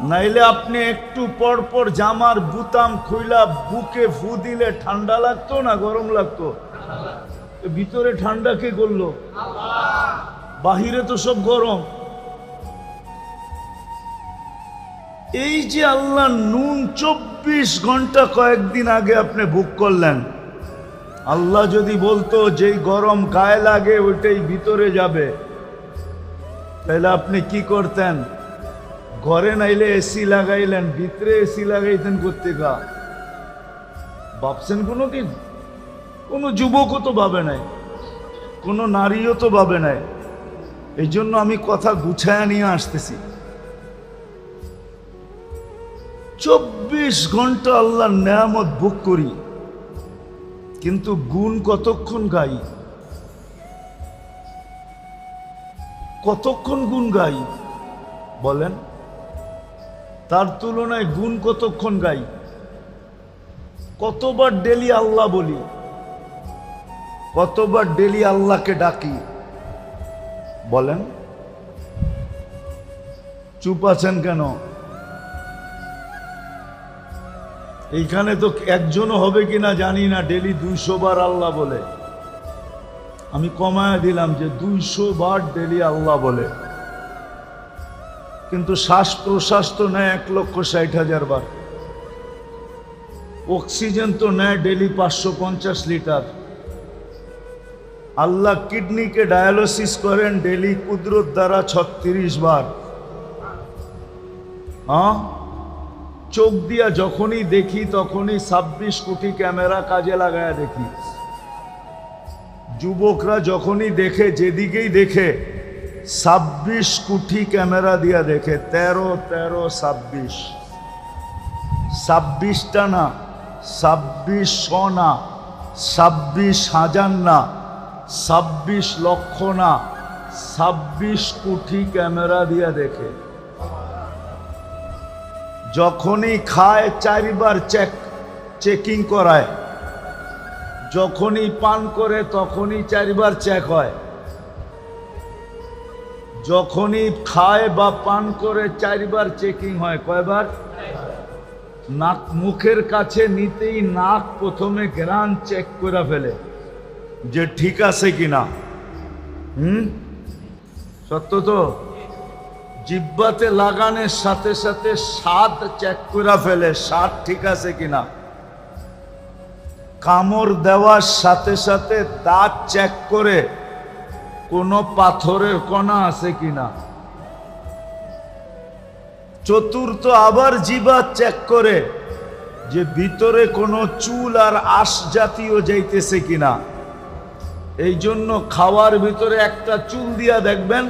নাইলে আপনি একটু পর পর জামার বুতাম খুইলা বুকে ফু দিলে ঠান্ডা লাগতো না গরম লাগতো? ভিতরে ঠান্ডা কে করলো? বাহিরে তো সব গরম। এই যে আল্লাহ নুন 24 ঘন্টা কয়েকদিন আগে আপনি বুক করলেন, আল্লাহ যদি বলতো যেই গরম গায়ে লাগে ওইটাই ভিতরে যাবে, তাহলে আপনি কি করতেন? ঘরে নাইলে এসি লাগাইলেন, ভিতরে এসি লাগাইতেন কোত্থেকা? ভাবছেন কোনোদিন? কোনো যুবকও তো ভাবে নাই, কোনো নারীও তো ভাবে নাই। এই জন্য আমি কথা গুছায়া নিয়ে আসতেছি। 24 ঘন্টা আল্লাহর নেয়ামত ভোগ করি, কিন্তু গুণ কতক্ষণ গাই? কতক্ষণ গুণ গাই বলেন? তার তুলনায় গুণ কতক্ষণ গাই? কতবার ডেলি আল্লাহ বলি, কতবার ডেলি আল্লাহকে ডাকি বলেন? চুপ আছেন কেন? এইখানে তো একজনও হবে কিনা জানি না ডেলি 200 বার আল্লাহ বলে। আমি কমায় দিলাম যে 200 বার ডেলি আল্লাহ বলে, কিন্তু শ্বাস প্রশ্বাস তো নেয় 1,60,000 বার। অক্সিজেন তো নেয় ডেলি 550 লিটার। আল্লাহ কিডনিকে ডায়ালিসিস করেন ডেলি কুদরত দ্বারা 36 বার। হ্যাঁ, চোখ দিয়া যখনই দেখি তখনই 26 কোটি ক্যামেরা কাজে লাগায় দেখি। যুবকরা যখনই দেখে, যেদিকেই দেখে 26 কোটি ক্যামেরা দিয়া দেখে। 13 13 26, 26টা না, 2600 না, 26,000 না, 26 লক্ষ না, 26 কোটি ক্যামেরা দিয়া দেখে। যখনই খায় 4 বার চেকিং করায়, যখনই পান করে তখনই 4 বার চেক হয়। যখনই খায় বা পান করে 4 বার চেকিং হয়। কয়বার? নাক মুখের কাছে নিতেই নাক প্রথমে গ্রান চেক করে ফেলে যে ঠিক আছে কিনা। সত্য তো? জিহ্বাতে লাগানোর সাথে সাথে স্বাদ চেক করে ফেলে, স্বাদ ঠিক আছে কিনা। কামড় দেওয়ার সাথে সাথে দাঁত চেক করে কোনো পাথরের কণা আছে কিনা। চতুর্থ আবার জিহ্বা চেক করে যে ভিতরে কোনো চুল আর আঁশ জাতীয় যাইতেছে কিনা। এই জন্য খাওয়ার ভিতরে একটা চুল দিয়া দেখবেন,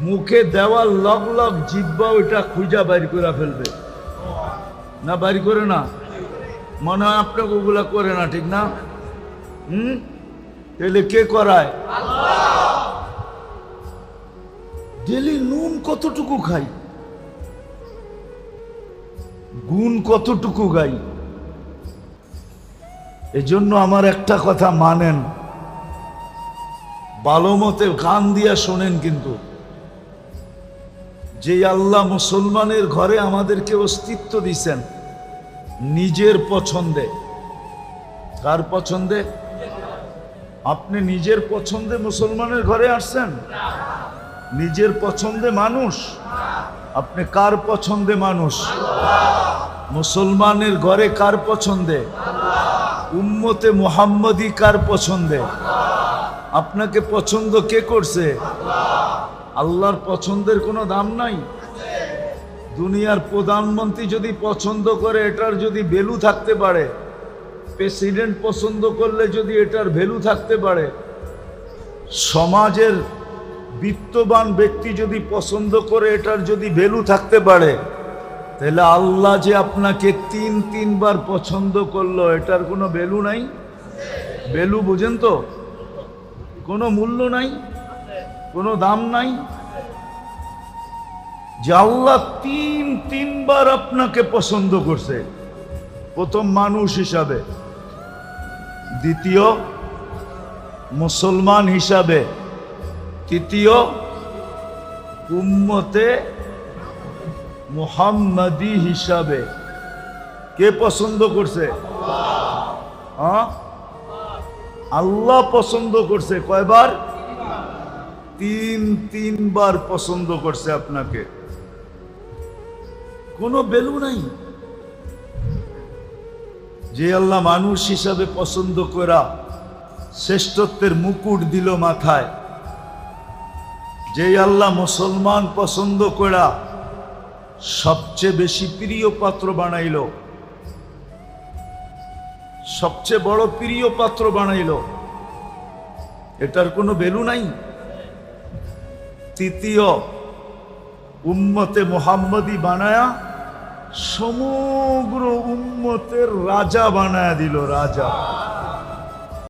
মুখে দেওয়ার লগ লগ জিহ্বা ওইটা খুঁজা বাইর করে ফেলবে। না বাইর করে না? মনে হয় আপনাকে ওগুলা করে না, ঠিক না? তাহলে কে করায়? ডেলি নুন কতটুকু খাই, গুণ কতটুকু গাই। এজন্য আমার একটা কথা মানেন, ভালো মতে কান দিয়া শোনেন, কিন্তু যে আল্লাহ মুসলমানের ঘরে আমাদেরকে অস্তিত্ব দিছেন নিজের পছন্দে। কার পছন্দে? আপনি নিজের পছন্দে মুসলমানের ঘরে আসছেন? নিজের পছন্দে মানুষ? আপনি কার পছন্দে মানুষ? মুসলমানের ঘরে কার পছন্দে? উম্মতে মুহাম্মদী কার পছন্দে? আপনাকে পছন্দ কে করছে? আল্লাহর পছন্দের কোনো দাম নাই। দুনিয়ার প্রধানমন্ত্রী যদি পছন্দ করে এটার যদি ভ্যালু থাকতে পারে, প্রেসিডেন্ট পছন্দ করলে যদি এটার ভ্যালু থাকতে পারে, সমাজের বিত্তবান ব্যক্তি যদি পছন্দ করে এটার যদি ভ্যালু থাকতে পারে, তাহলে আল্লাহ যে আপনাকে 3 বার পছন্দ করলো এটার কোনো ভ্যালু নাই? ভ্যালু বুঝেন তো? কোনো মূল্য নাই, কোনো দাম নাই। যে আল্লাহ 3বার আপনাকে পছন্দ করছে, প্রথম মানুষ হিসাবে, দ্বিতীয় মুসলমান হিসাবে, তৃতীয় উম্মতে মুহাম্মাদি হিসাবে কে পছন্দ করছে? আল্লাহ পছন্দ করছে। কয়বার? তিনবার পছন্দ করছে আপনাকে। কোনো ভ্যালু নাই। যে আল্লাহ মানুষ হিসাবে পছন্দ করা শ্রেষ্ঠত্বের মুকুট দিল মাথায়, যে আল্লাহ মুসলমান পছন্দ করা সবচেয়ে বেশি প্রিয় পাত্র বানাইল, সবচেয়ে বড় প্রিয় পাত্র বানাইল, এটার কোনো ভ্যালু নাই। তৃতীয়, উম্মতে মুহাম্মদী বানায়া সমগ্র উম্মতের রাজা বানায়া দিল, রাজা।